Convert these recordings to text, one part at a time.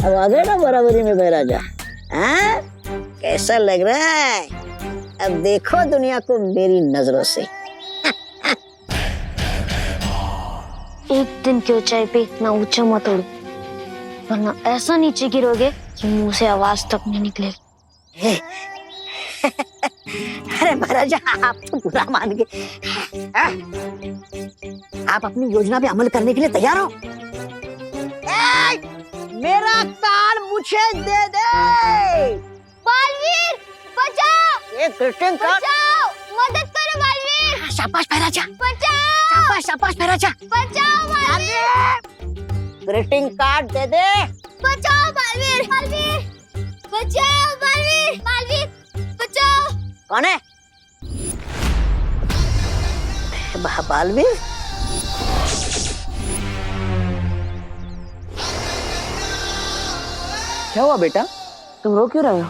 अब आ गए ना बराबरी में बहराजा। हाँ, कैसा लग रहा है? अब देखो दुनिया को मेरी नजरों से। एक दिन की ऊंचाई पे इतना ऊंचा मत उड़ो, वरना ऐसा नीचे गिरोगे कि मुंह से आवाज तक नहीं निकलेगी। अरे महाराजा, आप तो बुरा मान गए। आप अपनी योजना पे अमल करने के लिए तैयार हो? मेरा कार्ड मुझे दे दे। बालवीर बचाओ! ये ग्रीटिंग कार्ड। बचाओ! मदद करो बालवीर! शाबाश महाराजा, बचाओ! शाबाश शाबाश महाराजा। बचाओ बालवीर! ग्रीटिंग कार्ड दे दे। बचाओ बालवीर! बालवीर! बचाओ बालवीर! बालवीर! बचाओ! कौन है? बालवीर? क्या हुआ बेटा, तुम रो क्यों रहे हो?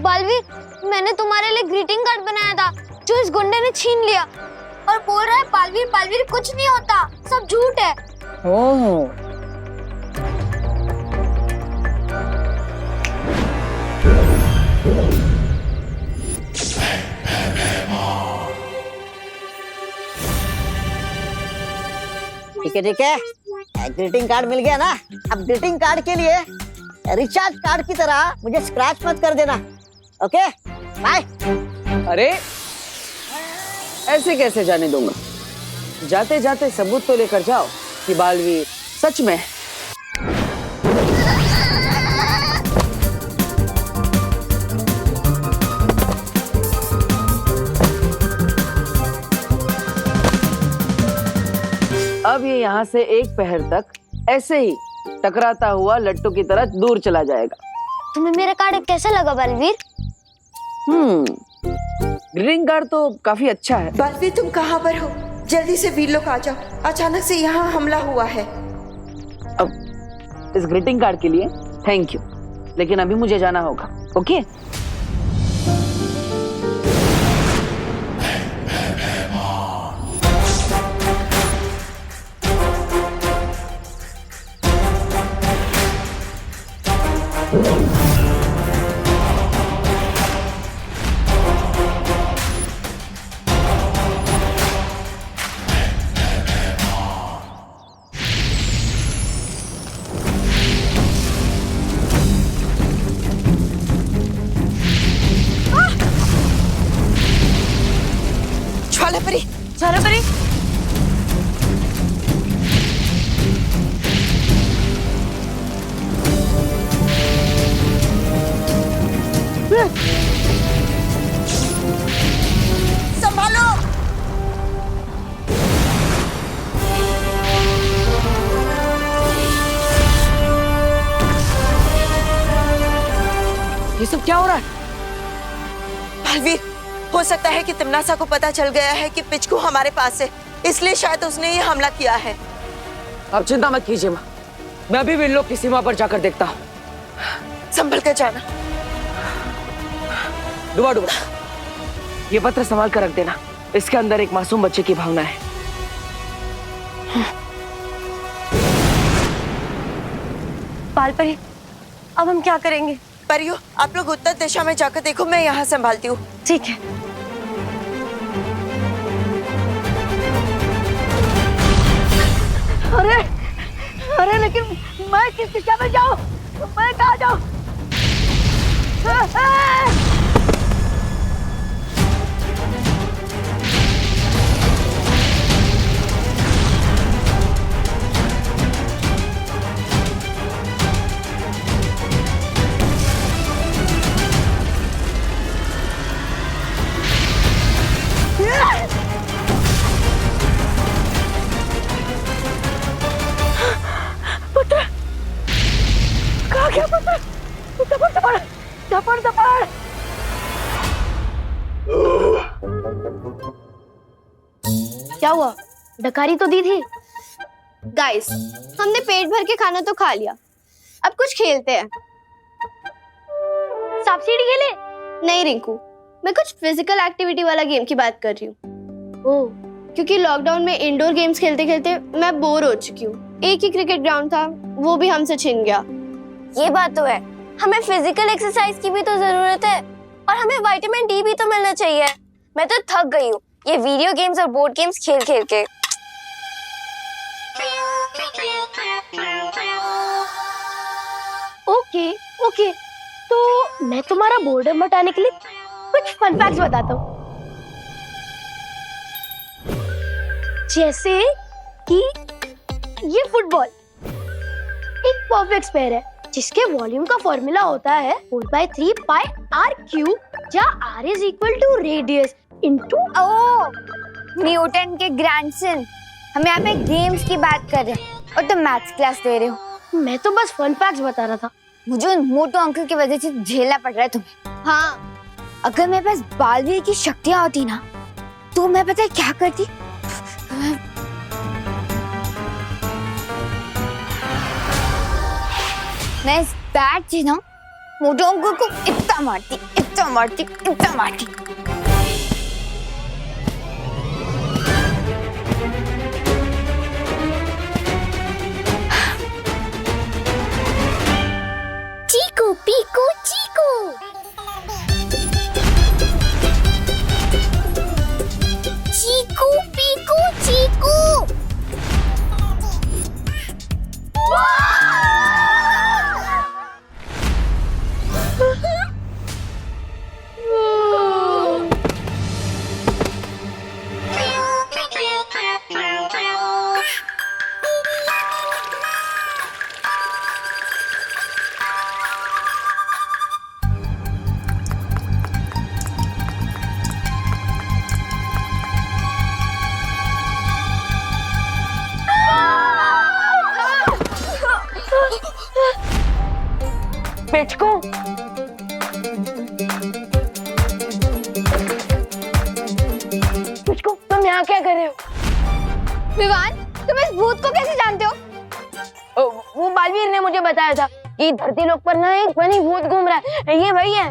बालवीर, मैंने तुम्हारे लिए ग्रीटिंग कार्ड बनाया था जो इस गुंडे ने छीन लिया और बोल रहा है बालवीर बालवीर कुछ नहीं होता, सब झूठ है। ओह, ठीक है, ग्रीटिंग कार्ड मिल गया ना। अब ग्रीटिंग कार्ड के लिए रिचार्ज कार्ड की तरह मुझे स्क्रैच मत कर देना। Okay, bye. अरे ऐसे कैसे जाने दूंगा? जाते जाते सबूत तो लेकर जाओ कि बालवीर सच में। अब ये यहाँ से एक पहर तक ऐसे ही टकराता हुआ लट्टू की तरह दूर चला जाएगा। तुम्हें मेरा कार्ड कैसा लगा बालवीर? ग्रीटिंग कार्ड तो काफी अच्छा है। बालवीर, तुम कहाँ पर हो? जल्दी से वीर लोग आ जाओ, अचानक से यहाँ हमला हुआ है। अब इस ग्रीटिंग कार्ड के लिए थैंक यू, लेकिन अभी मुझे जाना होगा। ओके? ज्वालापरी, ज्वालापरी! संभालो! ये सब क्या हो रहा है? बालवीर, हो सकता है कि तिमनासा को पता चल गया है कि पिचकू हमारे पास है, इसलिए शायद उसने ये हमला किया है। अब चिंता मत कीजिए माँ, मैं अभी भी इन लोग की सीमा पर जाकर देखता हूँ। संभल कर जाना। डुबा डुबा, ये पत्र संभाल कर रख देना, इसके अंदर एक मासूम बच्चे की भावना है। बालपरी, अब हम क्या करेंगे? परियो, आप लोग उत्तर दिशा में जाकर देखो, मैं यहाँ संभालती हूँ। ठीक है। अरे अरे, लेकिन मैं किस दिशा में जाऊं? मैं कहाँ जाऊं? पुत्र, कहाँ गया पुत्र? दपड़ दपड़ दपड़ दपड़। क्या हुआ? डकारी तो दी थी। गाइस, हमने पेट भर के खाना तो खा लिया, अब कुछ खेलते हैं। सांप सीढ़ी खेले? नहीं रिंकू, मैं कुछ फिजिकल एक्टिविटी वाला गेम की बात कर रही हूँ। ओह, क्योंकि लॉकडाउन में इंडोर गेम्स खेलते खेलते मैं बोर हो चुकी हूँ। एक ही क्रिकेट ग्राउंड था, वो भी हमसे छिन गया। ये बात तो है, हमें फिजिकल एक्सरसाइज की भी तो जरूरत है और हमें विटामिन डी भी तो मिलना चाहिए। मैं तो थक गई हूँ ये वीडियो गेम्स और बोर्ड गेम्स खेल खेल के। ओके ओके, तो मैं तुम्हारा बोर्डम हटाने के लिए कुछ फन फैक्ट्स बताता हूँ। जैसे कि ये फुटबॉल एक परफेक्ट स्क्वायर है जिसके वॉल्यूम का फॉर्मूला होता है 4/3 पाई r क्यूब, जहाँ r is equal to radius into. Oh, Newton के ग्रैंडसन। हम यहाँ पे गेम्स की बात कर रहे हैं और तुम मैथ्स क्लास दे रहे हो। मैं तो बस फन फैक्ट्स बता रहा था। मुझे उन मोटू अंकल की वजह से झेलना पड़ रहा है तुम्हें। हाँ, अगर मेरे पास बालवीर की शक्तियां होती ना, तो मैं पता है क्या करती? मैं इस बैट से ना मोटू अंकल को इतना मारती, इतना मारती, इतना मारती। चीकू पीकू चीकू। चीकू पीकू चीकू। पिचकू, पिचकू, तुम यहाँ क्या कर रहे हो? विवान, तुम इस भूत को कैसे जानते हो? वो बालवीर ने मुझे बताया था कि धरती लोक पर ना एक फनी भूत घूम रहा है। ये वही है।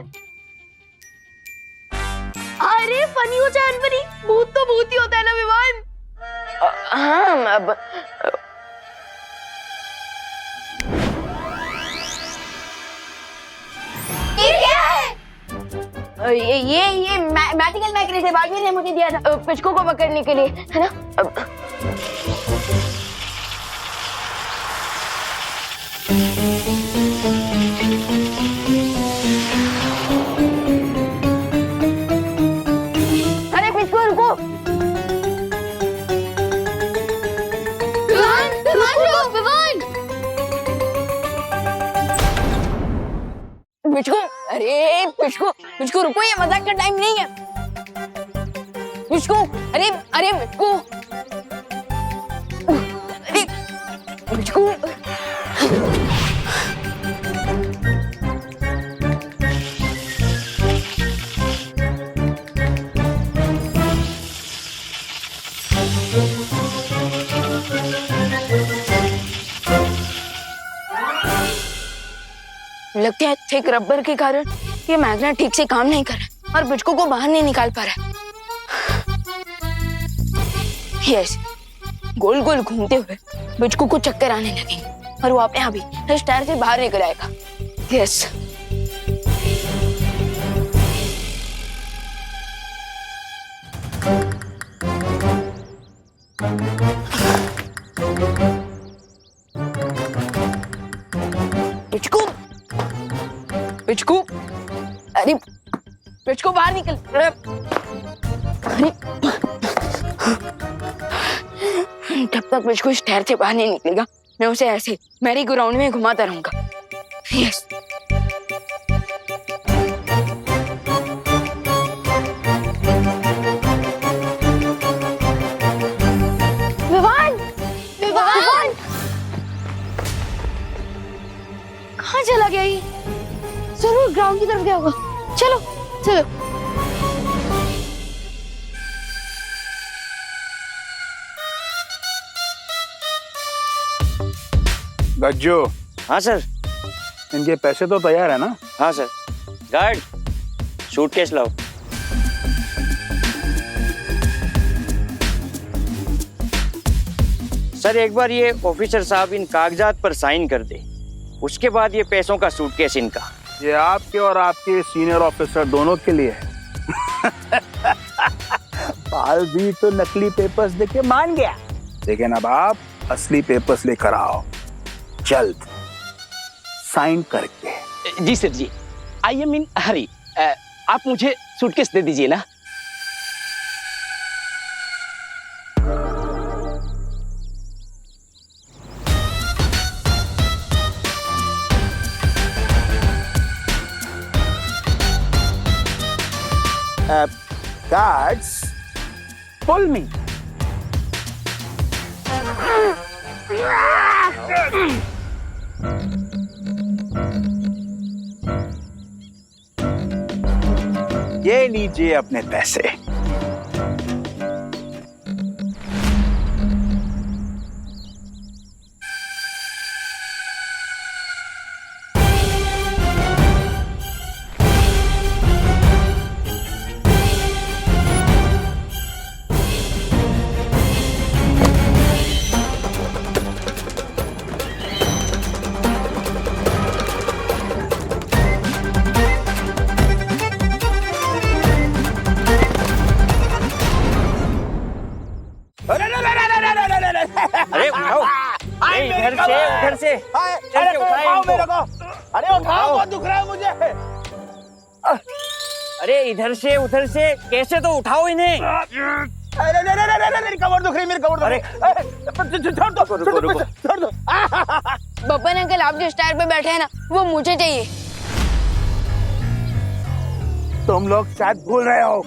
अरे फनी हो चाहे अनफनी, भूत तो भूत ही होता है ना विवान। हाँ, अब ये मैजिकल मैकेनिज्म बालवीर ने मुझे दिया था पिचकू को पकड़ने के लिए, है ना? अरे पिचकू रुको। विवान, विवान रुको, विवान। पिचकू, अरे पिचकू, पिचकू रुको, ये मजाक का टाइम नहीं है। पिचकू, अरे अरे पिचकू, अरे पिचकू, लगता है थिक रबर के कारण ये मैग्नेट ठीक से काम नहीं कर रहा और पिचकू को बाहर नहीं निकाल पा रहा। यस, गोल गोल घूमते हुए पिचकू को चक्कर आने लगेंगे और वो अपने आप ही इस टायर से बाहर निकल आएगा। यस, पिचकू, पिचकू, अरे पिचकू बाहर निकल। अरे जब तक पिचकू इस ठहर से बाहर नहीं निकलेगा, मैं उसे ऐसे मैरी गो राउंड में घुमाता रहूंगा। यस, विवान, विवान, कहाँ चला गया ये? जरूर ग्राउंड की तरफ गया होगा। चलो चलो। गज्जू, हाँ सर। इनके पैसे तो तैयार है ना? हाँ सर। गार्ड, सूटकेस लाओ। सर एक बार ये ऑफिसर साहब इन कागजात पर साइन कर दे, उसके बाद ये पैसों का सूटकेस इनका। ये आपके और आपके सीनियर ऑफिसर दोनों के लिए है। बालवीर तो नकली पेपर्स देके मान गया, लेकिन अब आप असली पेपर्स लेकर आओ जल्द, साइन करके। जी सर जी, आई एम इन हरी। आप मुझे सूटकेस दे दीजिए ना। गार्ड्स, पुल मी। ये लीजिए अपने पैसे। अरे उठाओ, अरे उधर से चल के उठाओ इनको। अरे उठाओ, बहुत दुख रहा है मुझे। अरे इधर से उधर से कैसे तो उठाओ इन्हें। अरे मेरी कमर दुख रही, मेरी कमर दुख रही। छोड़ दो, छोड़ दो। बब्बन अंकल, आप जिस टायर पे बैठे हैं ना, वो मुझे चाहिए। तुम लोग शायद भूल रहे हो,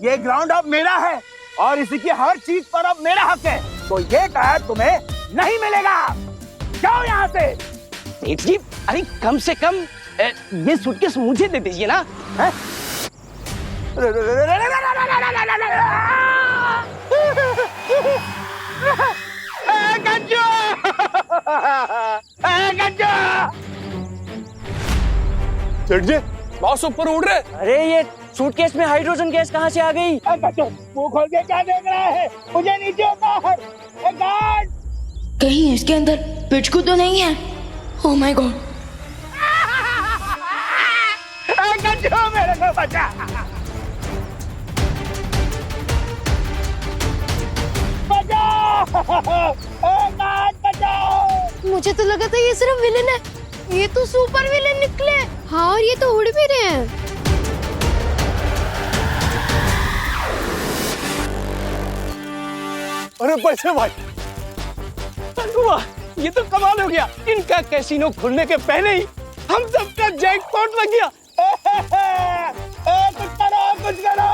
ये ग्राउंड अब मेरा है और इसी की हर चीज पर अब मेरा हक है, तो ये टायर तुम्हें नहीं मिलेगा। जाओ यहाँ से। सेठ जी, अरे कम से कम ये सूटकेस मुझे दे दीजिए ना। हैं? गज्जू! गज्जू! सेठ जी, बॉस ऊपर उड़ रहे। अरे ये सूटकेस में हाइड्रोजन गैस कहाँ से आ गई? गज्जू, मुंह खोल के क्या देख रहा है? मुझे नीचे उतार। गार्ड! कहीं इसके अंदर पिचकू तो नहीं है? Oh my God. गज्जू, मेरे को बचा। मुझे तो लगा था ये सिर्फ विलेन है, ये तो सुपर विलेन निकले। हाँ, और ये तो उड़ भी रहे हैं। अरे पैसे भाई, वाह, ये तो कमाल हो गया। इनका कैसीनो खुलने के पहले ही हम सबका जैकपॉट लग गया। कुछ करो, कुछ करो।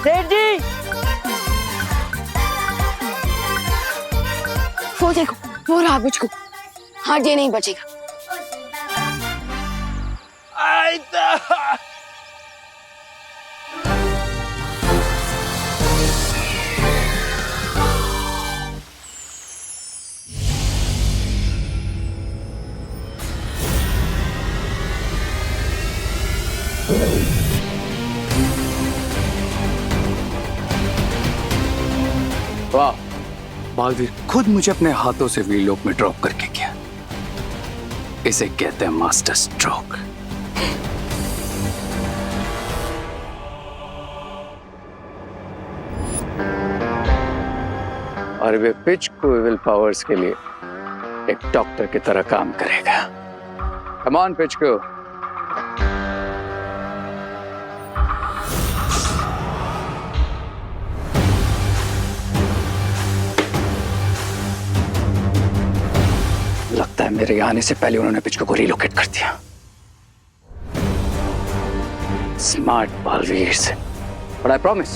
सेठ जी, वो देखो, वो रहा पिचकू। हाँ, ये नहीं बचेगा। वाह, बालवीर खुद मुझे अपने हाथों से व्हीलॉक में ड्रॉप करके किया। इसे कहते हैं मास्टर स्ट्रोक। और वे पिच को विल पावर्स के लिए एक डॉक्टर की तरह काम करेगा। कम ऑन पिच को। लगता है मेरे आने से पहले उन्होंने पिचको को रिलोकेट कर दिया। स्मार्ट बालवीर से। बट आई प्रॉमिस,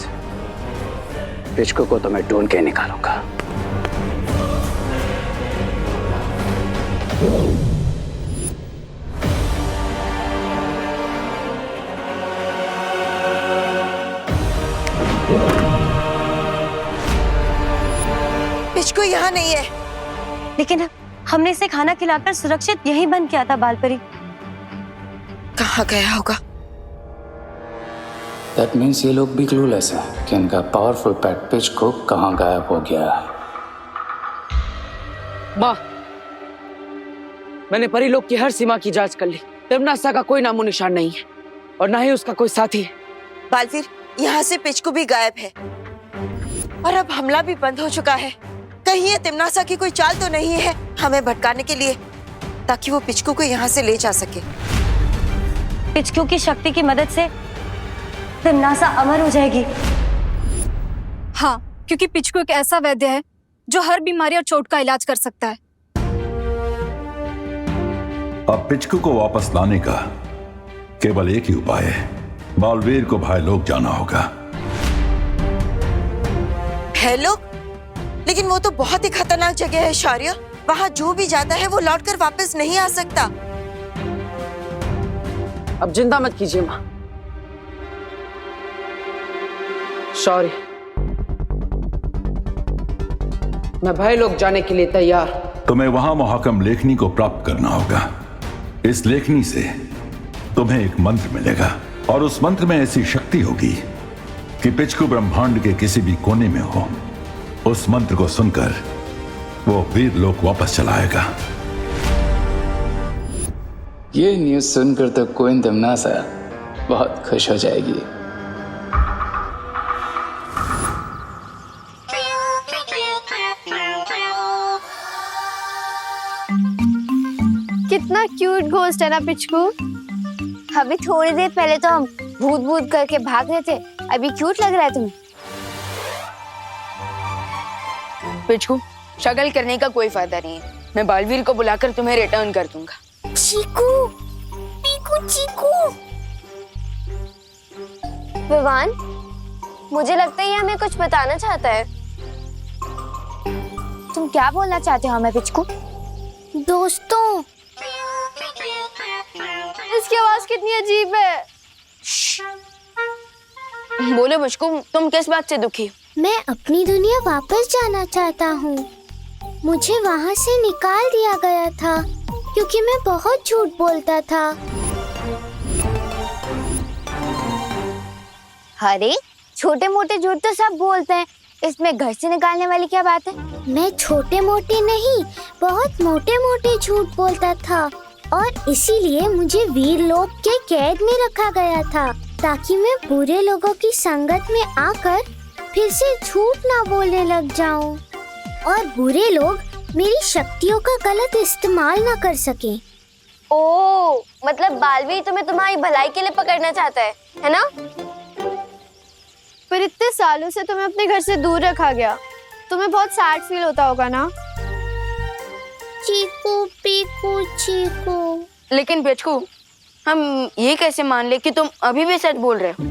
पिचको को तो मैं ढूंढ के निकालूंगा। पिचको यहाँ नहीं है। लेकिन अब हमने इसे खाना खिलाकर सुरक्षित यहीं बंद किया था बालपरी। कहाँ गया होगा? दैट मीन्स ये लोग भी क्लूलेस हैं कि इनका पावरफुल पेट पिचकू कहाँ गायब हो गया है। माँ, मैंने परीलोक की हर सीमा की जांच कर ली। तिम्नासा का कोई नामो निशान नहीं है और ना ही उसका कोई साथी है। बालवीर, यहाँ से पिचकू भी गायब है और अब हमला भी बंद हो चुका है। कहीं ये तिम्नासा की कोई चाल तो नहीं है हमें भटकाने के लिए, ताकि वो पिचकू को यहाँ से ले जा सके। पिचकू की शक्ति की मदद से तिम्नासा अमर हो जाएगी। हाँ, क्योंकि पिचकू एक ऐसा वैद्य है जो हर बीमारी और चोट का इलाज कर सकता है। अब पिचकू को वापस लाने का केवल एक ही उपाय है, बालवीर को भाईलोक जाना होगा। भाईलोक? लेकिन वो तो बहुत ही खतरनाक जगह है शौर्य। वहाँ जो भी जाता है वो लौटकर वापस नहीं आ सकता। अब चिंता मत कीजिए माँ। शौर्य, मैं भाईलोक जाने के लिए तैयार। तुम्हें वहां मुहकम लेखनी को प्राप्त करना होगा। इस लेखनी से तुम्हें एक मंत्र मिलेगा और उस मंत्र में ऐसी शक्ति होगी कि पिचकू ब्रह्मांड के किसी भी कोने में हो, उस मंत्र को सुनकर वो वीर लोक वापस चला आएगा। ये न्यूज सुनकर तो क्वीन तिम्नासा बहुत खुश हो जाएगी। कितना क्यूट घोस्ट है ना पिचकू। अभी थोड़ी देर पहले तो हम भूत भूत करके भाग रहे थे, अभी क्यूट लग रहा है तुम्हें। पिचकू, शगल करने का कोई फायदा नहीं है। मैं बालवीर को बुलाकर तुम्हें रिटर्न कर दूंगा। चीकू, पीकू, चीकू। विवान, मुझे लगता है ये हमें कुछ बताना चाहता है। तुम क्या बोलना चाहते हो हमें पिचकू? दोस्तों, इसकी आवाज कितनी अजीब है। बोलो पिचकू, तुम किस बात से दुखी हो? मैं अपनी दुनिया वापस जाना चाहता हूँ। मुझे वहाँ से निकाल दिया गया था क्योंकि मैं बहुत झूठ बोलता था। अरे छोटे मोटे झूठ तो सब बोलते हैं, इसमें घर से निकालने वाली क्या बात है? मैं छोटे मोटे नहीं, बहुत मोटे मोटे झूठ बोलता था और इसीलिए मुझे वीर लोक के कैद में रखा गया था, ताकि मैं बुरे लोगों की संगत में आकर फिर से झूठ ना बोलने लग जाऊं और बुरे लोग मेरी शक्तियों का गलत इस्तेमाल ना कर सके। ओ, मतलब बालवीर तुम्हें तुम्हारी भलाई के लिए पकड़ना चाहता है ना? पर इतने सालों से तुम्हें अपने घर से दूर रखा गया, तुम्हें बहुत सैड फील होता होगा ना? चीकू, पीकू, चीकू। लेकिन पिचकू, हम ये कैसे मान ले कि तुम अभी भी सच बोल रहे हो?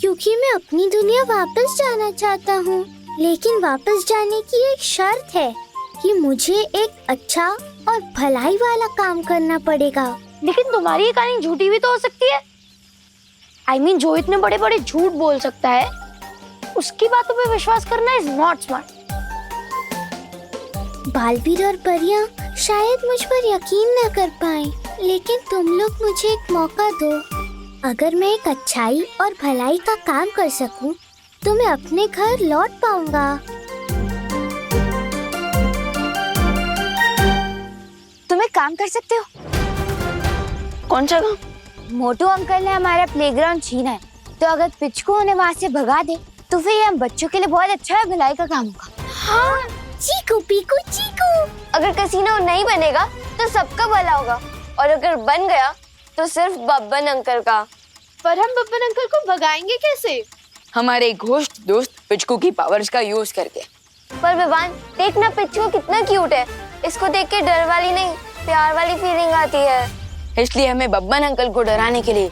क्योंकि मैं अपनी दुनिया वापस जाना चाहता हूँ, लेकिन वापस जाने की एक शर्त है कि मुझे एक अच्छा और भलाई वाला काम करना पड़ेगा। लेकिन तुम्हारी ये कहानी झूठी भी तो हो सकती है। I mean, जो इतने बड़े बड़े झूठ बोल सकता है, उसकी बातों पे विश्वास करना इज नॉट स्मार्ट। बालवीर और परियां शायद मुझ पर यकीन न कर पाए, लेकिन तुम लोग मुझे एक मौका दो। अगर मैं एक अच्छाई और भलाई का काम कर सकूं, तो मैं अपने घर लौट पाऊंगा। तुम एक काम कर सकते हो। कौन सा काम? मोटू अंकल ने हमारा प्लेग्राउंड छीना है, तो अगर पिचकू उन्हें वहाँ से भगा दे तो फिर ये हम बच्चों के लिए बहुत अच्छा है, भलाई का काम होगा। हाँ, चीकू, पीकू, चीकू। अगर कैसीनो नहीं बनेगा तो सबका भला होगा, और अगर बन गया तो सिर्फ बब्बन अंकल का। पर हम बब्बन अंकल को भगाएंगे कैसे? हमारे घोस्ट दोस्त पिचकू की पावर्स का यूज करके। पर विवान, देखना पिचकू कितना क्यूट है। इसको देख के डर वाली नहीं, प्यार वाली फीलिंग आती है। इसलिए हमें बब्बन अंकल को डराने के लिए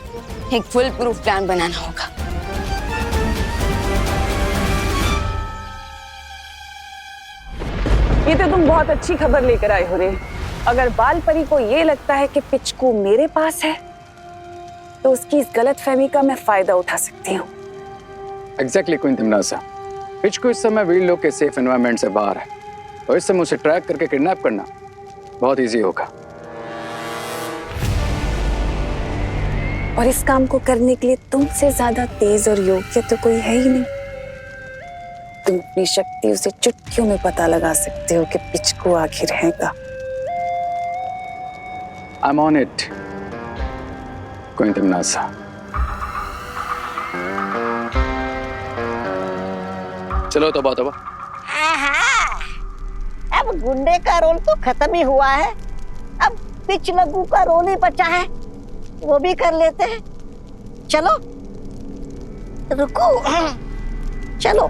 एक फुल प्रूफ प्लान बनाना होगा। ये तो तुम बहुत अच्छी खबर लेकर आए हो रे। अगर बालपरी को ये लगता है कि पिचकू मेरे पास है, तो उसकी इस गलतफहमी का मैं फायदा उठा सकती हूँ। एग्जैक्टली क्वीन तिम्नासा, पिचकू इस समय वीर लोक के सेफ एनवायरनमेंट से बाहर है और इससे मुझे ट्रैक करके किडनैप करना बहुत इजी होगा। और इस काम को करने के लिए तुमसे ज्यादा तेज और योग्य तो कोई है ही नहीं। तुम अपनी शक्तियों से चुटकियों में पता लगा सकते हो कि पिचकू आखिर है कहाँ। I'm on it, Queen Timnasa. चलो तोबा तोबा। अब गुंडे का रोल तो खत्म ही हुआ है, अब पिच लगू का रोल ही बचा है, वो भी कर लेते हैं। चलो रुको, चलो।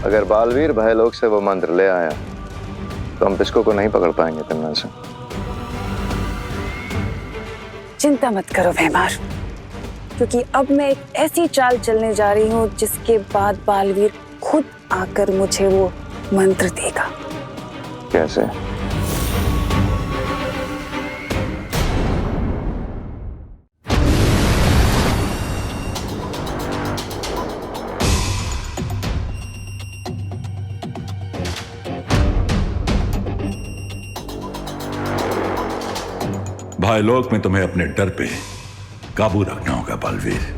अगर बालवीर भयलोक से वो मंत्र ले आया तो हम पिचकू को नहीं पकड़ पाएंगे तिम्नासा। चिंता मत करो भैमार, क्योंकि अब मैं एक ऐसी चाल चलने जा रही हूँ जिसके बाद बालवीर खुद आकर मुझे वो मंत्र देगा। कैसे? भाईलोक में तुम्हें अपने डर पे काबू रखना होगा बालवीर।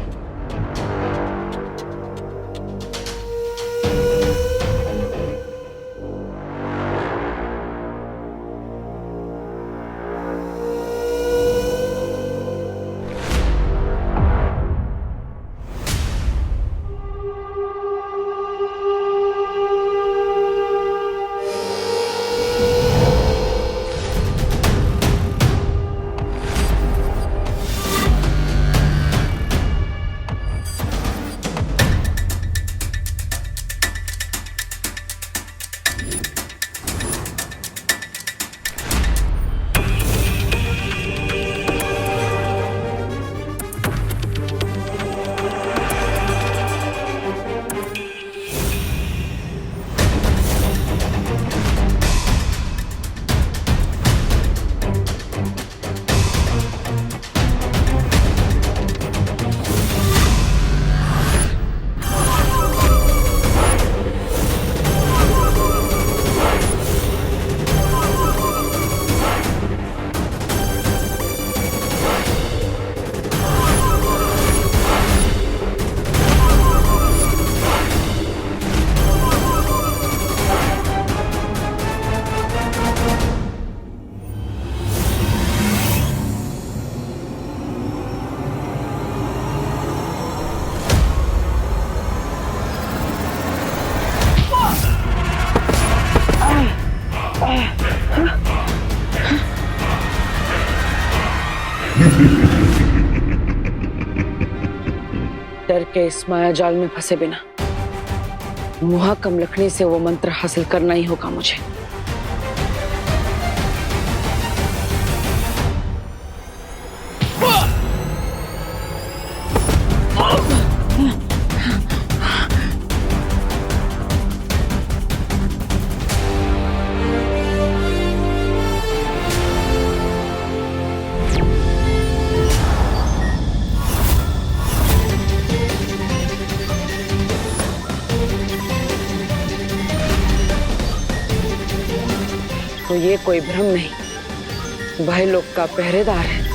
डर के इस माया जाल में फंसे बिना मुहा कम लखनी से वो मंत्र हासिल करना ही होगा मुझे। तो ये कोई भ्रम नहीं, भाईलोक का पहरेदार है।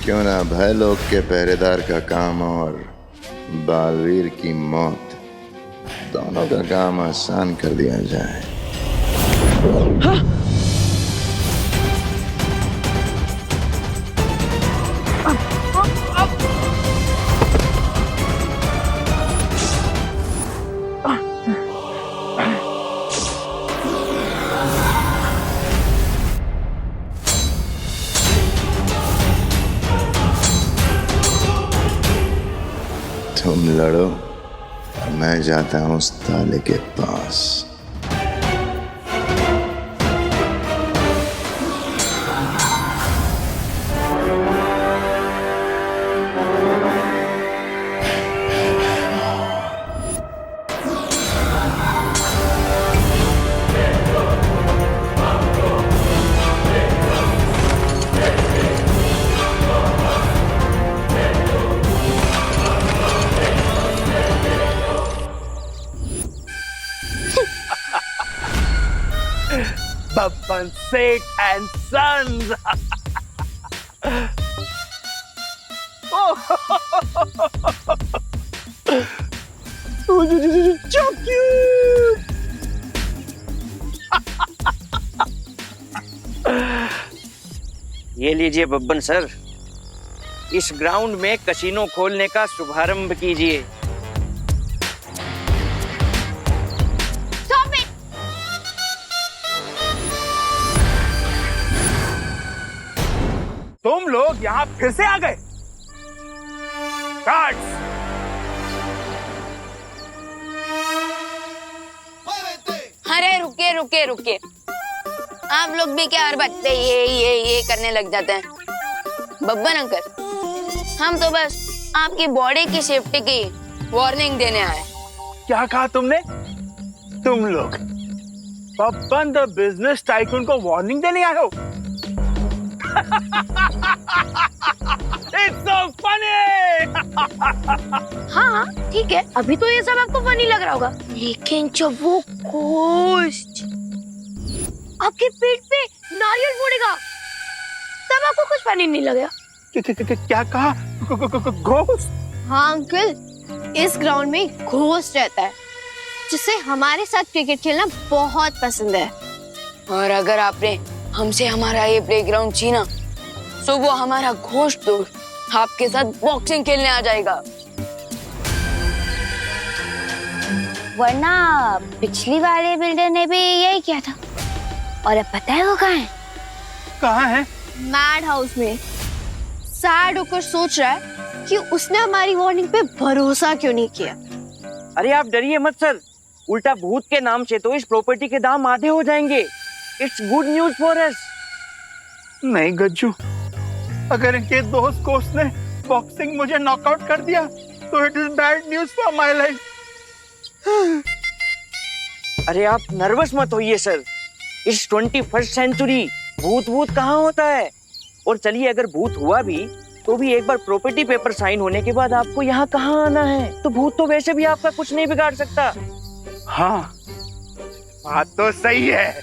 क्यों ना भयलोक के पहरेदार का काम और बालवीर की मौत, दोनों का काम आसान कर दिया जाए। तुम लड़ो, मैं जाता हूं उस ताले के पास। Babban Seth and Sons. So cute. ये लीजिए बब्बन सर, इस ग्राउंड में कसिनो खोलने का शुभारंभ कीजिए। तुम लोग यहाँ फिर से आ गए? गार्ड्स! अरे रुके रुके रुके, आप लोग भी क्या हर बात ये करने लग जाते हैं। बब्बन अंकल, हम तो बस आपकी बॉडी की सेफ्टी की वार्निंग देने आए। क्या कहा तुमने? तुम लोग बब्बन द बिजनेस टाइकून को वार्निंग देने आए हो? It's so funny! हाँ ठीक है, अभी तो ये सब आपको फनी लग रहा होगा, लेकिन जब वो घोस्ट आपके पेट पे नारियल फोड़ेगा तब आपको कुछ फनी नहीं लगेगा। क्या कहा? घोस्ट? हाँ अंकल, इस ग्राउंड में घोस्ट रहता है जिसे हमारे साथ क्रिकेट खेलना बहुत पसंद है। और अगर आपने हमसे हमारा ये प्लेग्राउंड छीना तो वो हमारा घोस्ट दोस्त आपके साथ बॉक्सिंग खेलने आ जाएगा। वरना पिछली वाले बिल्डर ने भी यही किया था। और अब पता है वो कहाँ है? कहाँ है? मैड हाउस में। सैड होकर सोच रहा है कि उसने हमारी वार्निंग पे भरोसा क्यों नहीं किया। अरे आप डरिए मत सर, उल्टा भूत के नाम से तो इस प्रॉपर्टी के दाम आधे हो जाएंगे। It's good news for us. नहीं गज्जू, अगर इनके दोस्त कोच ने बॉक्सिंग मुझे नॉकआउट कर दिया तो it is bad news for my life. अरे आप नर्वस मत होइए सर, इस 21st सेंचुरी भूत कहाँ होता है। और चलिए, अगर भूत हुआ भी तो भी एक बार प्रॉपर्टी पेपर साइन होने के बाद आपको यहाँ कहाँ आना है। तो भूत तो वैसे भी आपका कुछ नहीं बिगाड़ सकता। हाँ, बात तो सही है।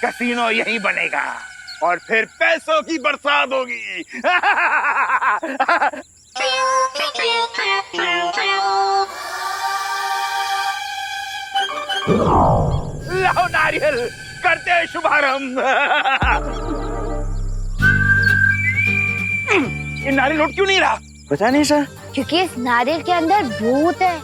कसिनो यहीं बनेगा और फिर पैसों की बरसात होगी। लाओ नारियल, करते हैं शुभारंभ। ये नारियल लौट क्यों नहीं रहा? पता नहीं सर। क्योंकि इस नारियल के अंदर भूत है।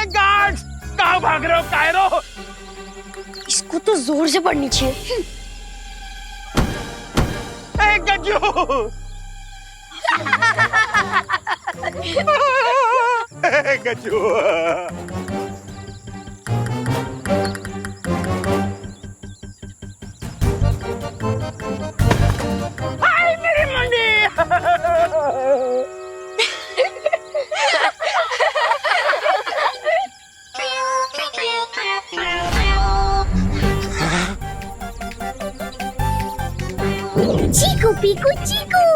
गार्ड्स, कहाँ भाग रहे हो कायरो? इसको तो जोर से पड़नी चाहिए। गज्जू! गज्जू! हाय मेरी मंडी! पीकू चीकू।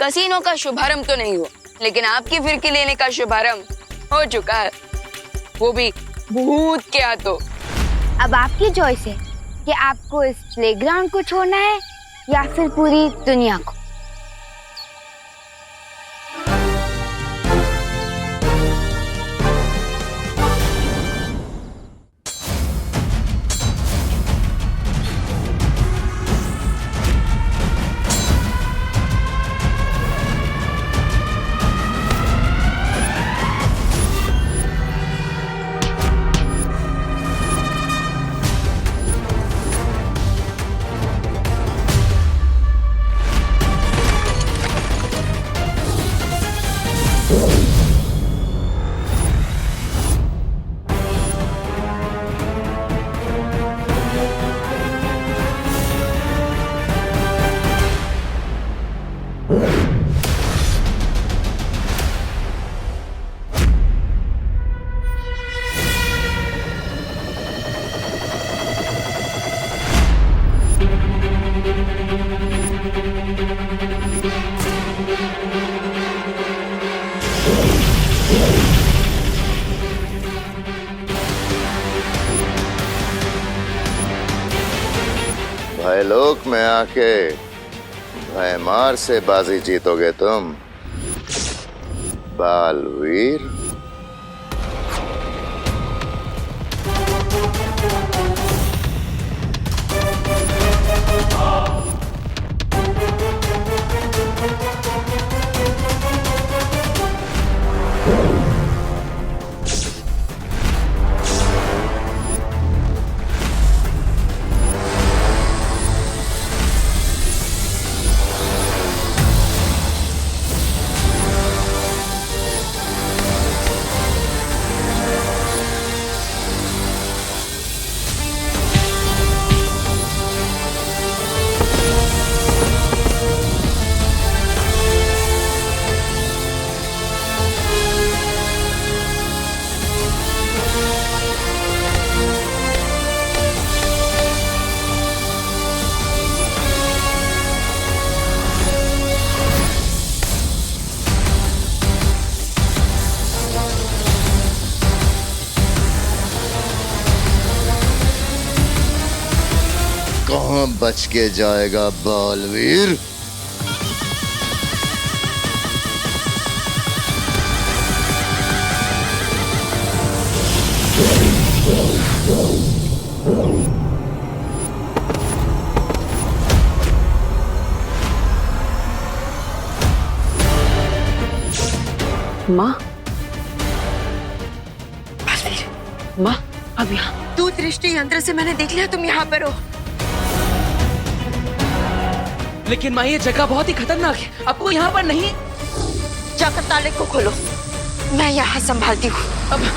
कसीनो का शुभारंभ तो नहीं हुआ, लेकिन आपकी फिरकी लेने का शुभारंभ हो चुका है, वो भी भूत के हाथों। अब आपकी चॉइस है कि आपको इस प्लेग्राउंड को छोड़ना है या फिर पूरी दुनिया को। भयलोक में आके भयमार से बाजी जीतोगे तुम बालवीर। कहाँ बच के जाएगा बालवीर। माँ, माँ, अब यहाँ। तू दृष्टि यंत्र से मैंने देख लिया तुम यहाँ पर हो। लेकिन माँ, ये जगह बहुत ही खतरनाक है, आपको यहाँ पर नहीं। जाकर ताले को खोलो, मैं यहाँ संभालती हूँ। अब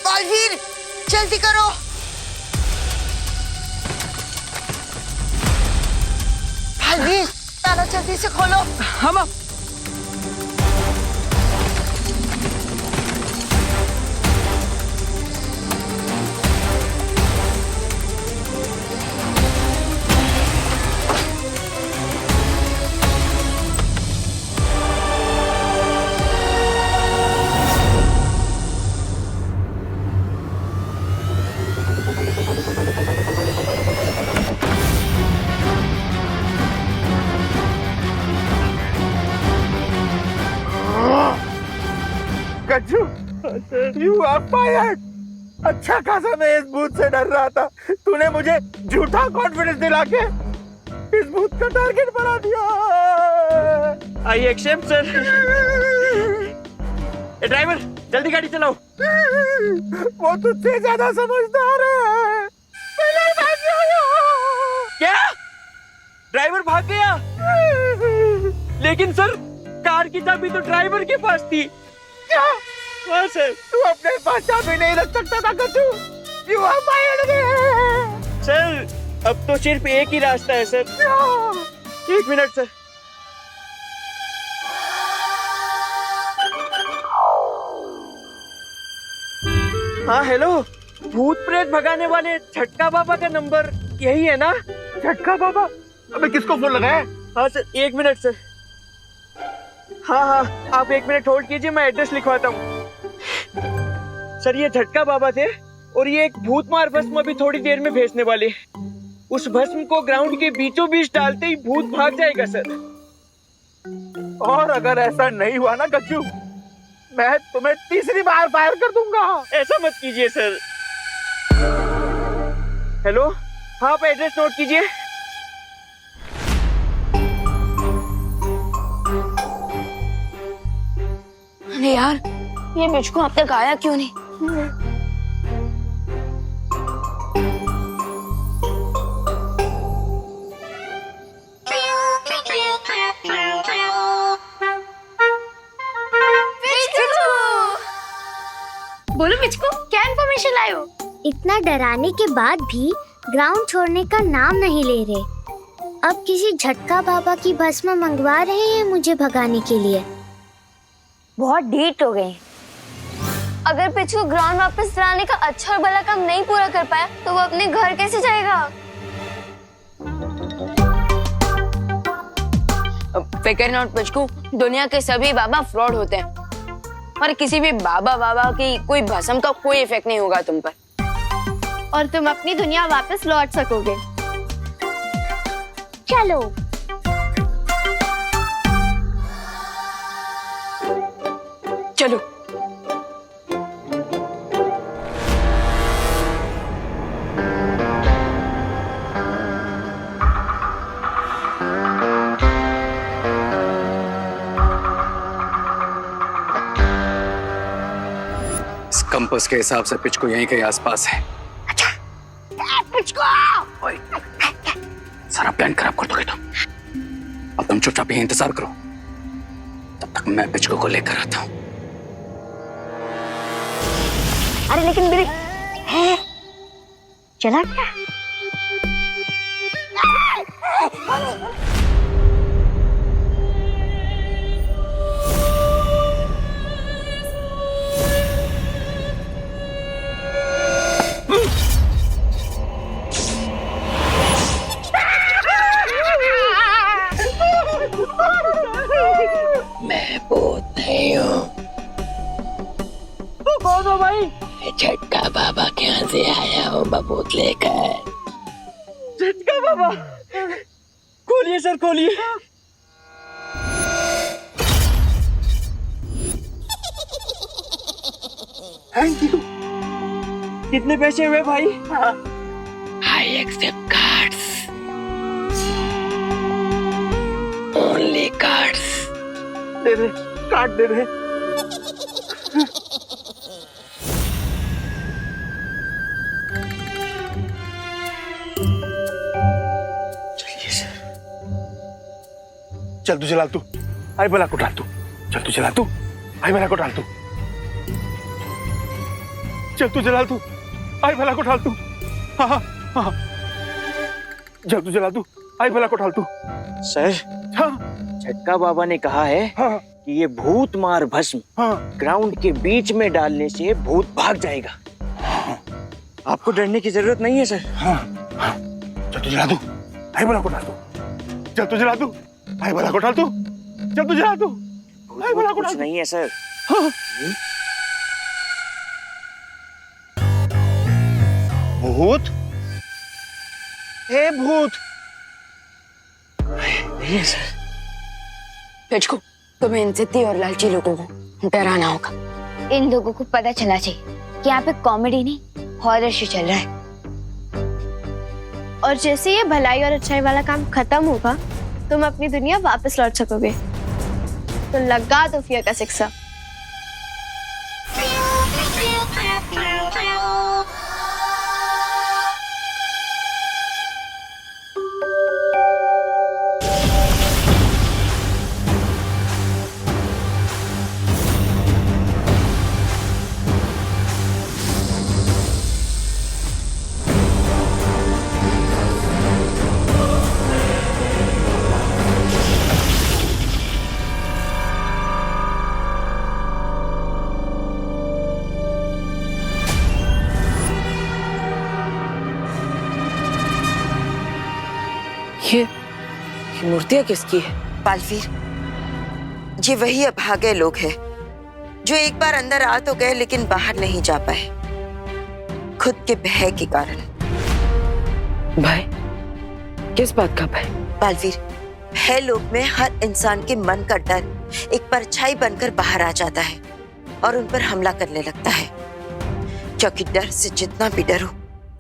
बालवीर, जल्दी करो। बालवीर, ताला जल्दी से खोलो। हम गज्जू, you are fired। अच्छा खासा मैं इस भूत से डर रहा था, तूने मुझे झूठा कॉन्फिडेंस दिला के इस भूत का टारगेट बना दिया। I accept sir. ड्राइवर जल्दी गाड़ी चलाओ। वो तुझसे ज्यादा समझदार है। क्या ड्राइवर भाग गया? लेकिन सर कार की चाबी तो ड्राइवर के पास थी। क्या? हाँ सर। तू अपने पास चाबी नहीं रख सकता था कचू। You are fired again। Sir अब तो सिर्फ एक ही रास्ता है सर। एक मिनट सर। हाँ हेलो, भूत प्रेत भगाने वाले झटका बाबा का नंबर यही है ना? झटका बाबा? अबे किसको फोन लगाया? हाँ सर एक मिनट सर। हाँ हाँ आप एक मिनट होल्ड कीजिए, मैं एड्रेस लिखवाता हूँ। सर ये झटका बाबा थे और ये एक भूत मार भस्म अभी थोड़ी देर में भेजने वाले। उस भस्म को ग्राउंड के बीचों बीच डालते ही भूत भाग जाएगा सर। और अगर ऐसा नहीं हुआ ना कच्चू, मैं तुम्हें तीसरी बार फायर कर दूंगा। ऐसा मत कीजिए सर। हेलो हाँ आप एड्रेस नोट कीजिए। अरे यार ये पिचकू अब तक आया क्यों नहीं? बोलो पिचकू क्या इन्फॉर्मेशन लाए हो? इतना डराने के बाद भी ग्राउंड छोड़ने का नाम नहीं ले रहे। अब किसी झटका बाबा की भस्म मंगवा रहे हैं मुझे भगाने के लिए। बहुत ढीठ हो गए। अगर पिचकू ग्राउंड वापस लाने का अच्छा और भला काम नहीं पूरा कर पाया तो वो अपने घर कैसे जाएगा? फिकर नॉट पिचकू, दुनिया के सभी बाबा फ्रॉड होते हैं और किसी भी बाबा की कोई भस्म का कोई इफेक्ट नहीं होगा तुम पर और तुम अपनी दुनिया वापस लौट सकोगे। चलो चलो। इस कंपास के हिसाब से पिचकू यहीं के आसपास है। ओए, सारा प्लान खराब कर दोगे तुम। अब तुम चुपचाप यहीं इंतजार करो, तब तक मैं पिचकू को लेकर आता हूँ। अरे लेकिन मेरे है चला क्या? मैं भूत नहीं हूँ। कौन हो भाई? झटका बाबा के यहाँ से आया हूँ बबूत लेकर। झटका बाबा? खोलिए सर खोलिए। Thank you. कितने पैसे हुए भाई? I accept cards, only cards. दे दे कार्ड दे दे। चल तू चला तू, आई भला को डाल तू। चल तू चला तू, आई भला को डाल तू। चल तू चला तू, आई भला को डाल तू। हाँ हाँ हाँ चल तू चला तू, आई भला को डाल तू। सर हाँ झटका बाबा ने कहा है हाँ कि ये भूत मार भस्म ग्राउंड के बीच में डालने से भूत भाग जाएगा। आपको डरने की जरूरत नहीं है सर। हाँ हाँ चल तू चला तू, आई भला को डाल तू। चल तू चला तू, आई भला को डाल तू। चल तू चला तू, आई भला को डाल कुछ तू। नहीं है सर। हाँ। भूत? हे भूत? नहीं है सर। पिचकू तुम्हें इन जिद्दी और लालची लोगों को डराना होगा। इन लोगों को पता चला चाहिए कि यहाँ पे कॉमेडी नहीं हॉरर शो चल रहा है। और जैसे ये भलाई और अच्छाई वाला काम खत्म होगा तुम अपनी दुनिया वापस लौट सकोगे। तो लगा दो फियर का शिक्षा। ये मूर्तियां किसकी है? बालवीर, ये वही अभागे लोग हैं जो एक बार अंदर आ तो गए लेकिन बाहर नहीं जा पाए, खुद के भय के कारण। भय? किस बात का भय? बालवीर, भय लोग में हर इंसान के मन का डर एक परछाई बनकर बाहर आ जाता है और उन पर हमला करने लगता है, क्योंकि डर से जितना भी डरो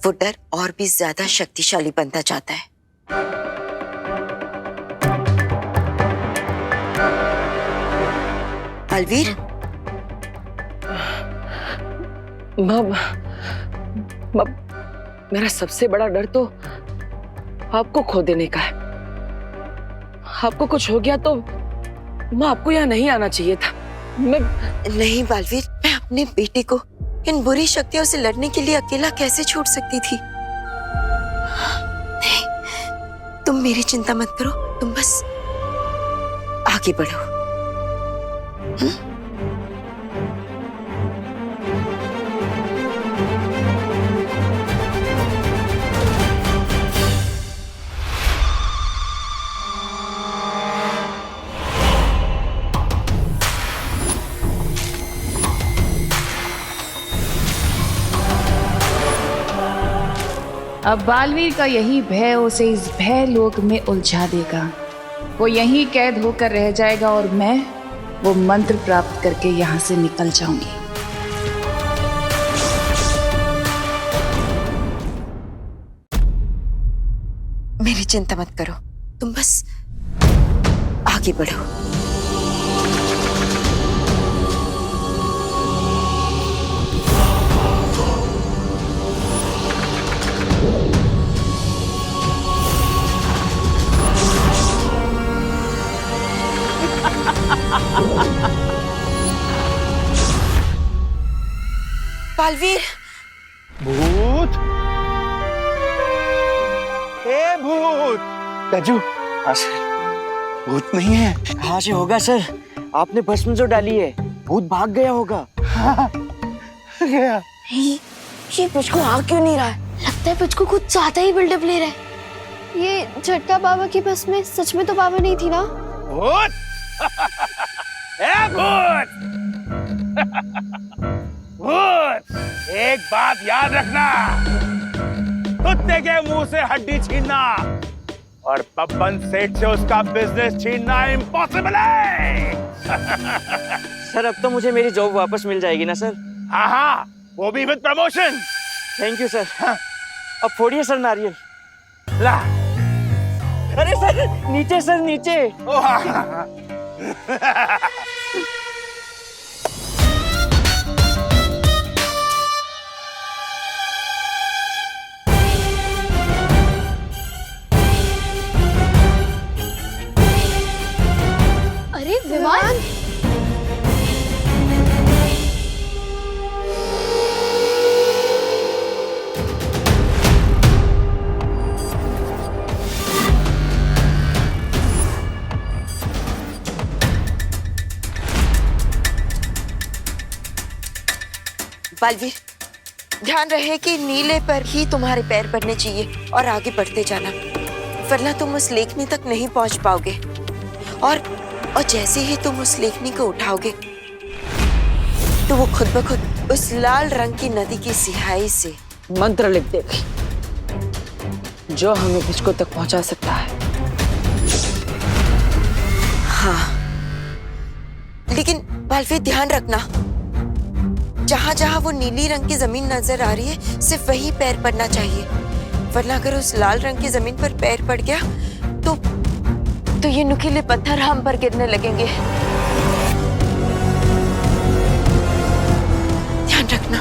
वो डर और भी ज्यादा शक्तिशाली बनता जाता है। बालवीर, मेरा सबसे बड़ा डर तो आपको खो देने का है। आपको कुछ हो गया तो माँ, आपको यहाँ नहीं आना चाहिए था। नहीं बालवीर, मैं अपने बेटे को इन बुरी शक्तियों से लड़ने के लिए अकेला कैसे छोड़ सकती थी? नहीं, तुम मेरी चिंता मत करो, तुम बस आगे बढ़ो। अब बालवीर का यही भय उसे इस भय लोक में उलझा देगा। वो यहीं कैद होकर रह जाएगा और मैं वो मंत्र प्राप्त करके यहाँ से निकल जाऊंगी। मेरी चिंता मत करो, तुम बस आगे बढ़ो। बालवीर, भूत, ए भूत। गजू, हाँ सर, भूत नहीं है। कहाँ से होगा सर? आपने भस्म जो डाली है, भूत भाग गया होगा। हाँ, गया। ये पिचकू आ क्यों नहीं रहा है? लगता है पिचकू कुछ ज्यादा ही बिल्डअप ले रहा है। ये झटका बाबा की बस में सच में तो बाबा नहीं थी ना? भूत, ए भूत, भूत, एक बात याद रखना, कुत्ते के मुंह से हड्डी छीनना और बब्बन सेठ से उसका बिजनेस छीनना इम्पॉसिबल है। सर, अब तो मुझे मेरी जॉब वापस मिल जाएगी ना सर? हाँ हाँ, वो भी with promotion. Thank you sir. अब फोड़िए सर नारियल। ला। अरे सर, नीचे सर, नीचे। अरे विमान, बालवीर, ध्यान रहे कि नीले पर ही तुम्हारे पैर पड़ने चाहिए और आगे बढ़ते जाना, वरना तुम उस लेखनी तक नहीं पहुंच पाओगे। और जैसे ही तुम उस लेखनी को उठाओगे तो वो खुद ब खुद उस लाल रंग की नदी की सिहाई से मंत्र लिख देगी जो हमें पिचको तक पहुंचा सकता है। हाँ, लेकिन बालवीर ध्यान रखना, जहां जहां वो नीली रंग की जमीन नजर आ रही है सिर्फ वही पैर पड़ना चाहिए, वरना अगर उस लाल रंग की जमीन पर पैर पड़ गया तो ये नुकीले पत्थर हम पर गिरने लगेंगे। ध्यान रखना।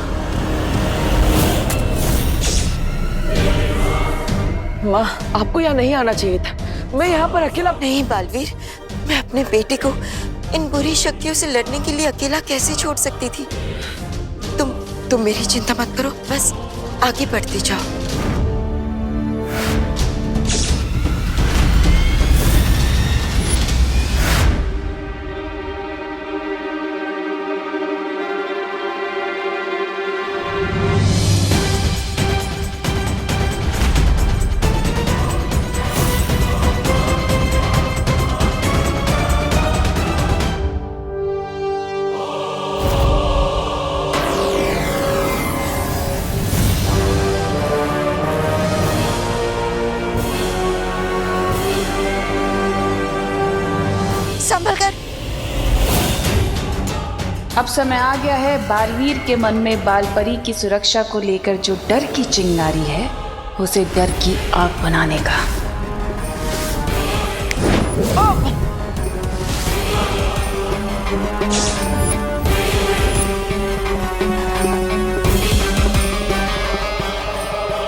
माँ, आपको यहाँ नहीं आना चाहिए था। मैं यहाँ पर अकेला नहीं बालवीर, मैं अपने बेटे को इन बुरी शक्तियों से लड़ने के लिए अकेला कैसे छोड़ सकती थी? तुम मेरी चिंता मत करो, बस आगे बढ़ते जाओ। संभल कर। अब समय आ गया है बालवीर के मन में बालपरी की सुरक्षा को लेकर जो डर की चिंगारी है उसे डर की आग बनाने का।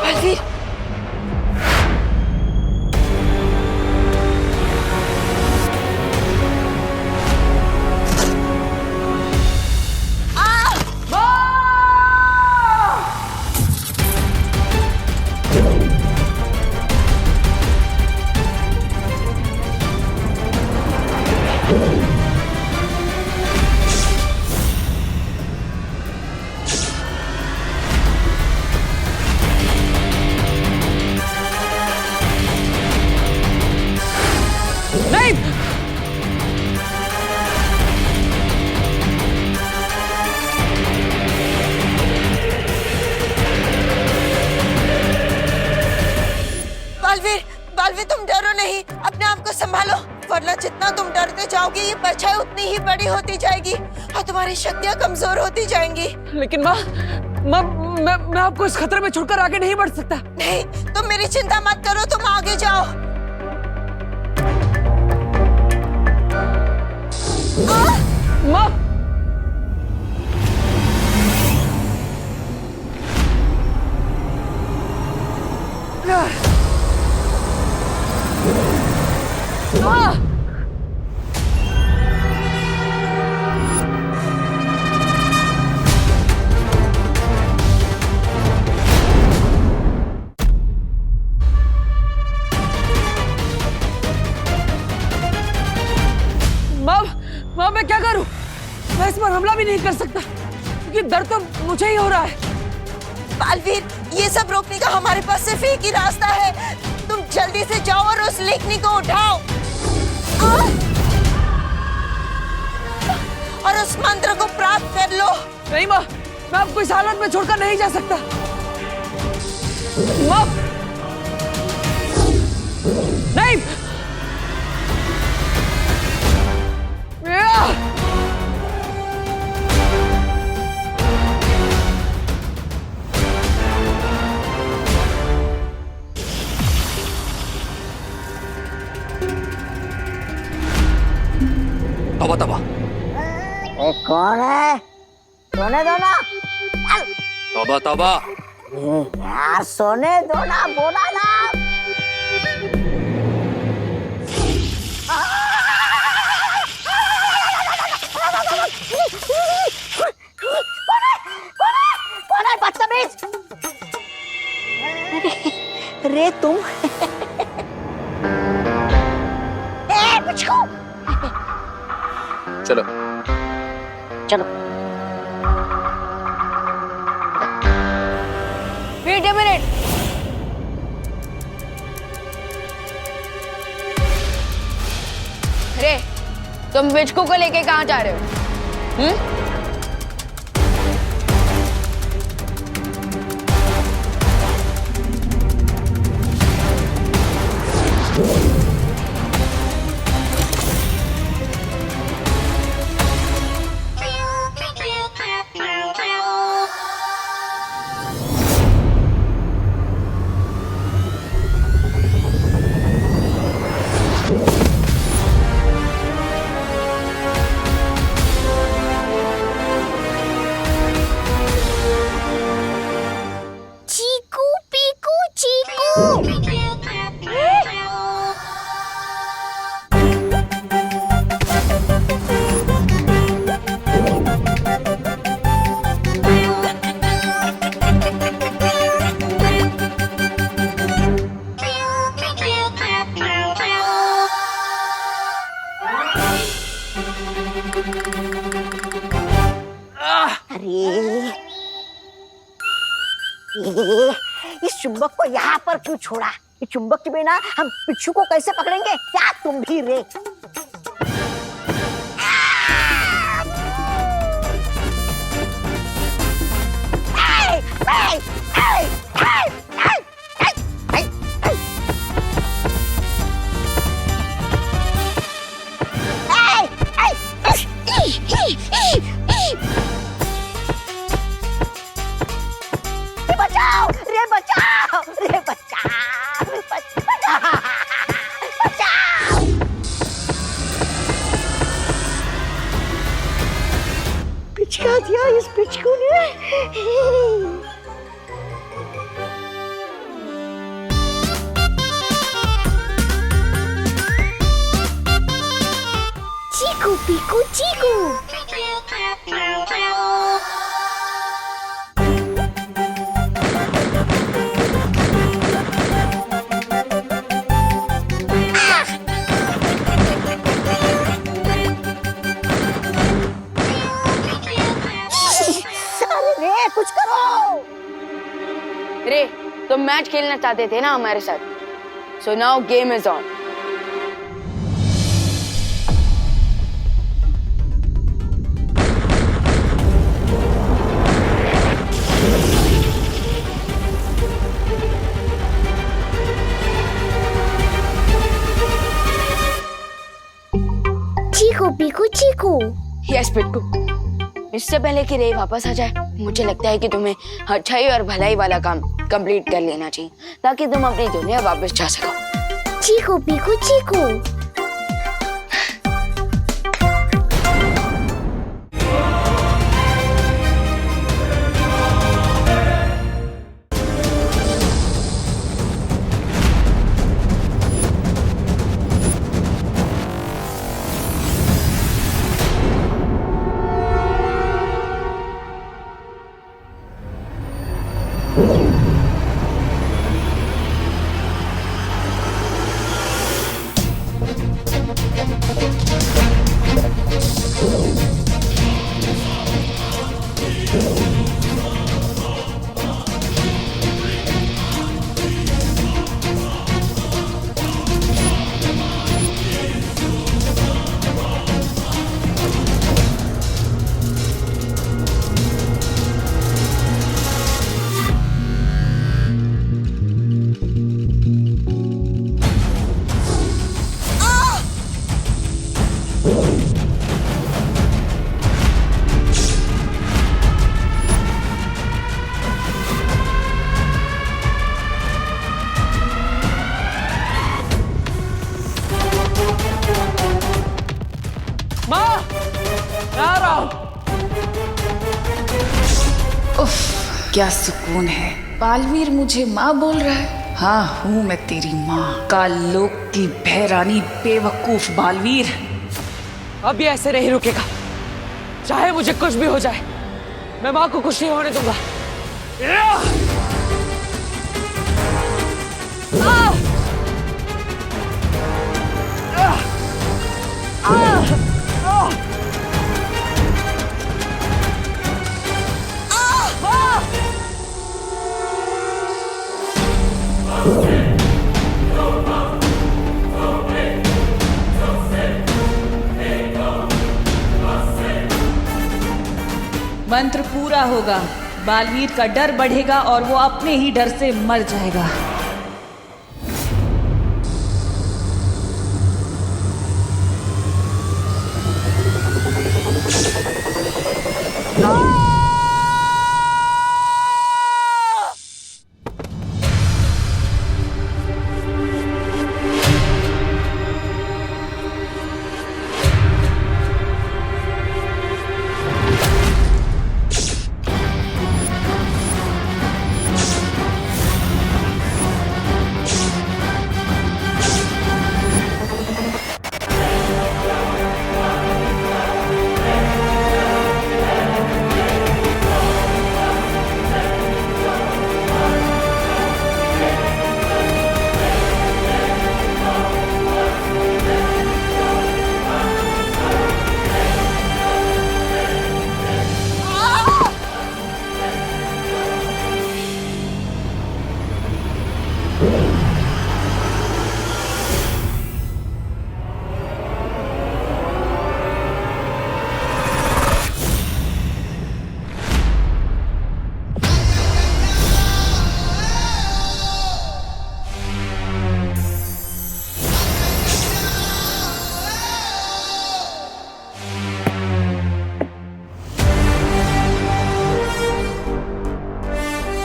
बालवीर, बालवीर, बालवीर, तुम डरो नहीं, अपने आप को संभालो, वरना जितना तुम डरते जाओगे ये परछाई उतनी ही बड़ी होती जाएगी और तुम्हारी शक्तियां कमजोर होती जाएंगी। लेकिन माँ, मैं आपको इस खतरे में छोड़कर आगे नहीं बढ़ सकता। नहीं, तुम मेरी चिंता मत करो, तुम आगे जाओ। माँ, माँ, मैं क्या करूं? मैं इस पर हमला भी नहीं कर सकता क्योंकि दर्द तो मुझे ही हो रहा है। बालवीर, ये सब रोकने का हमारे पास सिर्फ एक ही रास्ता है, तुम जल्दी से जाओ और उस लेखनी को उठाओ और उस मंत्र को प्राप्त कर लो। नहीं माँ, मैं आपको इस हालत में छोड़कर नहीं जा सकता। माँ, नहीं। तबा तबा, कौन है? सोने दो ना। तबा तबा, यार सोने दो ना, बोला ना। कौन है बदतमीज? रे तुम पिचकू, चलो चलो। Wait a minute. अरे, तुम बिचकू को लेके कहाँ जा रहे हो? चीकू पीकू चीकू। इस चुंबक को यहाँ पर क्यों छोड़ा? इस चुंबक के बिना हम पिच्छू को कैसे पकड़ेंगे? क्या तुम भी रे? दिया इस पिचकू ने। चीकू पीकू चीकू। रे कुछ करो। रे तुम मैच खेलना चाहते थे ना हमारे साथ, so now game is on. Chiku Piku Chiku. Yes Pittu, इससे पहले कि रे वापस आ जाए, मुझे लगता है कि तुम्हें अच्छाई और भलाई वाला काम कंप्लीट कर लेना चाहिए ताकि तुम अपनी दुनिया वापस जा सको। चीकू पीकू चीकू। क्या सुकून है। बालवीर मुझे माँ बोल रहा है। हाँ हूँ मैं तेरी माँ, कालोक की भैरानी बेवकूफ बालवीर। अब ये ऐसे नहीं रुकेगा, चाहे मुझे कुछ भी हो जाए, मैं माँ को कुछ नहीं होने दूंगा। मंत्र पूरा होगा, बालवीर का डर बढ़ेगा और वो अपने ही डर से मर जाएगा।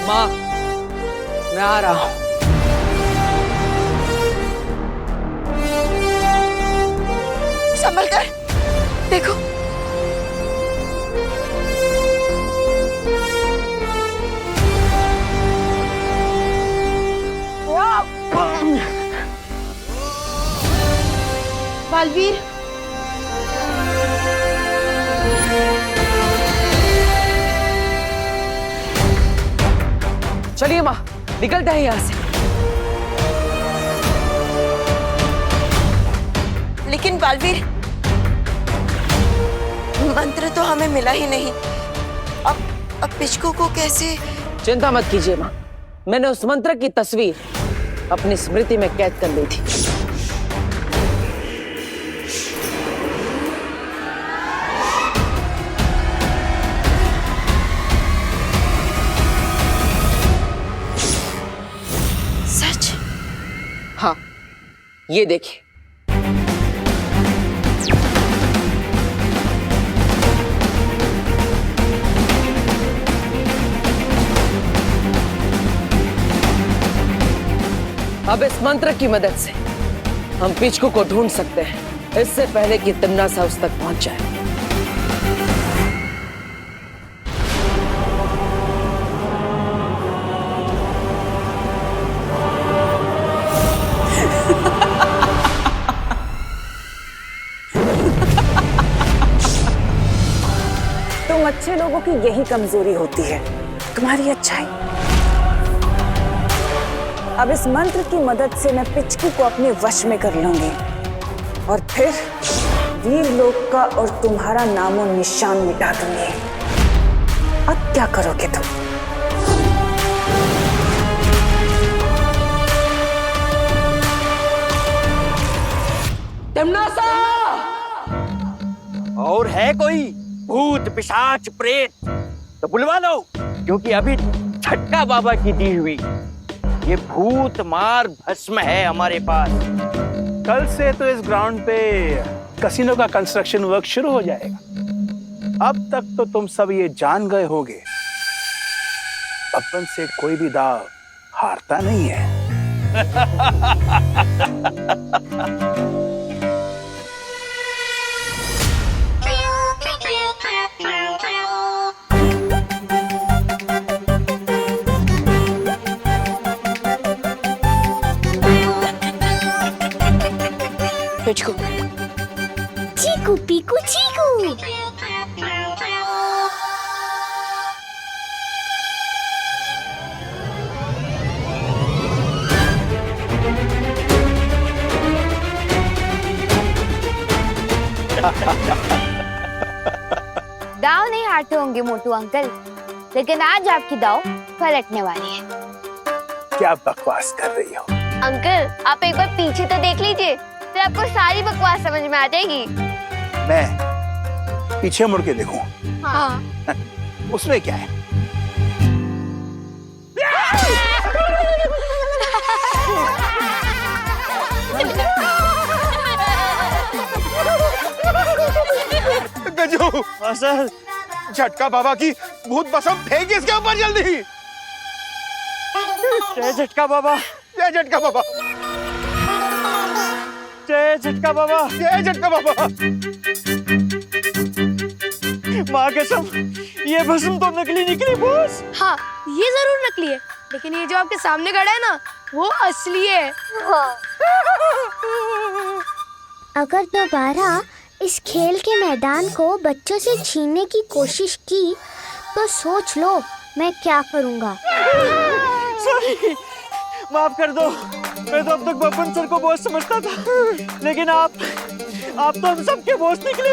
माँ, मैं आ रहा हूँ। संभल कर देखो। बालवीर। चलिए माँ, निकलते हैं यहाँ से। लेकिन बालवीर, मंत्र तो हमें मिला ही नहीं। अब पिचकू को कैसे? चिंता मत कीजिए माँ, मैंने उस मंत्र की तस्वीर अपनी स्मृति में कैद कर ली थी। सच? हाँ, ये देखिए। अब इस मंत्र की मदद से हम पिचकू को ढूंढ सकते हैं, इससे पहले कि तिम्नासा उस तक पहुंच जाए। तुम अच्छे लोगों की यही कमजोरी होती है, तुम्हारी अच्छाई। अब इस मंत्र की मदद से मैं पिचकू को अपने वश में कर लूंगी और फिर वीर लोक का और तुम्हारा नामो निशान मिटा दूंगी। अब क्या करोगे तुम? तिम्नासा! और है कोई भूत पिशाच प्रेत तो बुलवा लो, क्योंकि अभी छटका बाबा की दी हुई ये भूत मार भस्म है हमारे पास। कल से तो इस ग्राउंड पे कसिनो का कंस्ट्रक्शन वर्क शुरू हो जाएगा। अब तक तो तुम सब ये जान गए होगे, बब्बन से कोई भी दाव हारता नहीं है। पिचकू, चीकू पीकू चीकू। दाव नहीं हारते होंगे मोटू अंकल, लेकिन आज आपकी दाव पलटने वाली है। क्या बकवास कर रही हो? अंकल, आप एक बार पीछे तो देख लीजिए, फिर आपको सारी बकवास समझ में आ जाएगी। मैं पीछे मुड़ के देखूं? हाँ। उसमें क्या है? गजू, सर, झटका बाबा की भूत भस्म फेंक इसके ऊपर जल्दी। जय झटका बाबा, जय झटका बाबा, जय झटका बाबा, जय झटका बाबा। माँ कसम, ये भस्म तो नकली निकली बॉस। हाँ, ये जरूर नकली है, लेकिन ये जो आपके सामने खड़ा है ना, वो असली है। अगर दोबारा इस खेल के मैदान को बच्चों से छीनने की कोशिश की तो सोच लो मैं क्या करूँगा। सॉरी, माफ कर दो। मैं तो अब तक बब्बन सर को बॉस समझता था, लेकिन आप तो हम सबके बॉस निकले।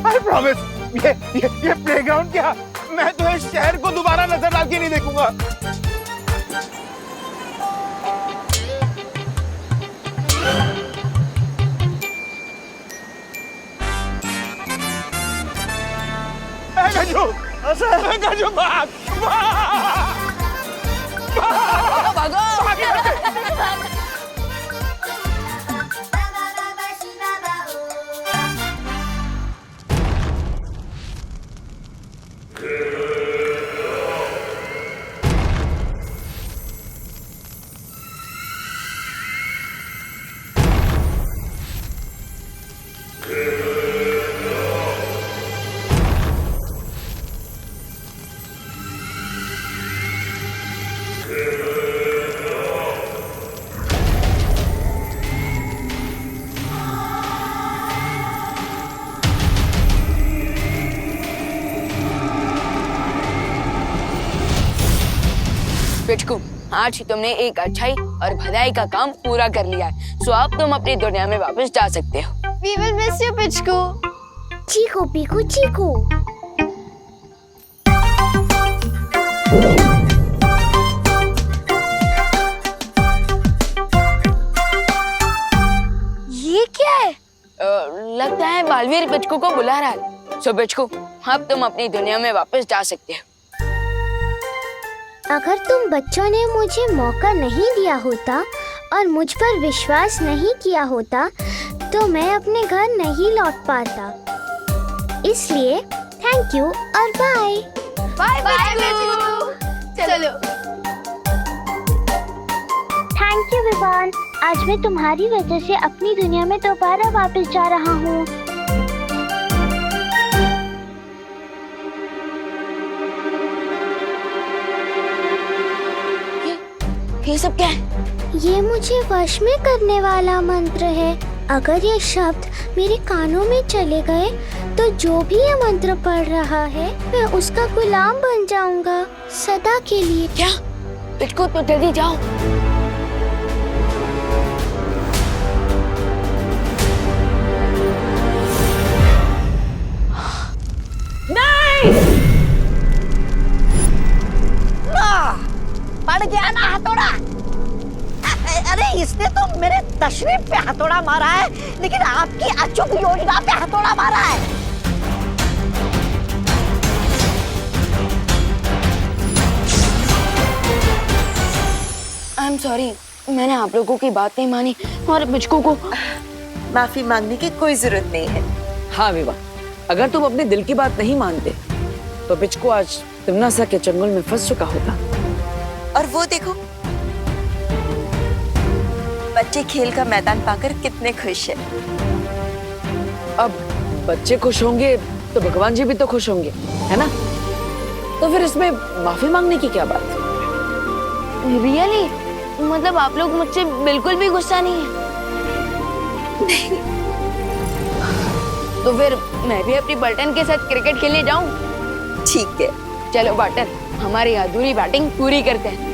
I promise, ये प्लेग्राउंड क्या, मैं तो इस शहर को दोबारा नजर डाल के नहीं देखूंगा। गजू, भाग, पिचकू, आज तुमने एक अच्छाई और भलाई का काम पूरा कर लिया है, सो अब तुम अपनी दुनिया में वापस जा सकते हो। We will miss you, पिचकू। चीकू पीकू चीकू। ये क्या है? लगता है बालवीर पिचकू को बुला रहा है। सो पिचकू, अब तुम अपनी दुनिया में वापस जा सकते हो। अगर तुम बच्चों ने मुझे मौका नहीं दिया होता और मुझ पर विश्वास नहीं किया होता तो मैं अपने घर नहीं लौट पाता। इसलिए थैंक यू और बाय। Bye bye Pichku. चलो। थैंक यू विवान, आज मैं तुम्हारी वजह से अपनी दुनिया में दोबारा वापस जा रहा हूँ। ये सब क्या है? ये मुझे वश में करने वाला मंत्र है। अगर ये शब्द मेरे कानों में चले गए तो जो भी ये मंत्र पढ़ रहा है मैं उसका गुलाम बन जाऊंगा सदा के लिए। क्या? पिचकू तो जल्दी जाओ। पड़ गया ना हथौड़ा। अरे इसने तो मेरे तशरीफ पे हथौड़ा मारा है, लेकिन आपकी अचूक योजना पे हथौड़ा मारा है। आई एम सॉरी, मैंने आप लोगों की बात नहीं मानी और पिचकू को माफी मांगने की कोई जरूरत नहीं है। हाँ विवा, अगर तुम अपने दिल की बात नहीं मानते तो पिचकू आज तिमनासा के चंगुल में फंस चुका होता। और वो देखो, बच्चे खेल का मैदान पाकर कितने खुश हैं। अब बच्चे खुश होंगे तो भगवान जी भी तो खुश होंगे, है ना? तो फिर इसमें माफी मांगने की क्या बात? रियली? मतलब आप लोग मुझसे बिल्कुल भी गुस्सा नहीं है? तो फिर मैं भी अपनी बटन के साथ क्रिकेट खेलने जाऊं? ठीक है, चलो बटन, हमारी अधूरी बैटिंग पूरी करते हैं।